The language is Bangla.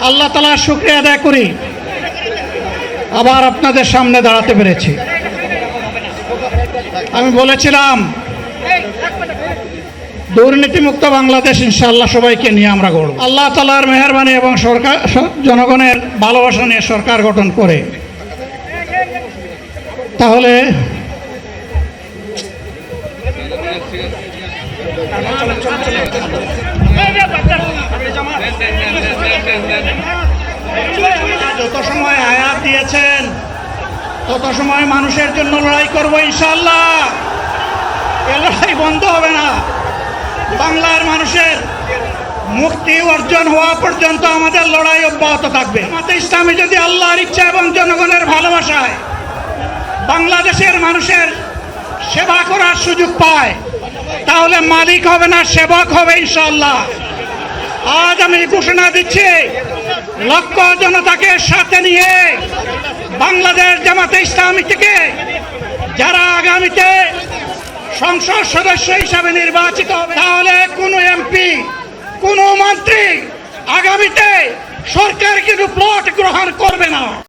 আল্লাহ তাআলার শুকরিয়া আদায় করি আবার আপনাদের সামনে দাঁড়াতে পেরেছি। আমি বলেছিলাম দুর্নীতিমুক্ত বাংলাদেশ ইনশাআল্লাহ সবাইকে নিয়ে আমরা গড়ব। আল্লাহ তাআলার মেহেরবানি এবং সরকার জনগণের ভালোবাসা নিয়ে সরকার গঠন করে তাহলে যত সময় হায়াত দিয়েছেন তত সময় মানুষের জন্য লড়াই করব ইনশাআল্লাহ। এ লড়াই বন্ধ হবে না। বাংলার মানুষের মুক্তি অর্জন হওয়া পর্যন্ত আমাদের লড়াই অব্যাহত থাকবে। জামাতে ইসলামী যদি আল্লাহর ইচ্ছা এবং জনগণের ভালোবাসায় বাংলাদেশের মানুষের সেবা করার সুযোগ পায় তাহলে মালিক হবে না, সেবক হবে ইনশাআল্লাহ। আজ আমি ঘোষণা দিচ্ছি, লক্ষ জনতাকে সাথে নিয়ে বাংলাদেশ জামাতে ইসলামী থেকে যারা আগামীতে সংসদ সদস্য হিসাবে নির্বাচিত হবে তাহলে কোনো এমপি, কোনো মন্ত্রী আগামীতে সরকার কিন্তু প্লট গ্রহণ করবে না।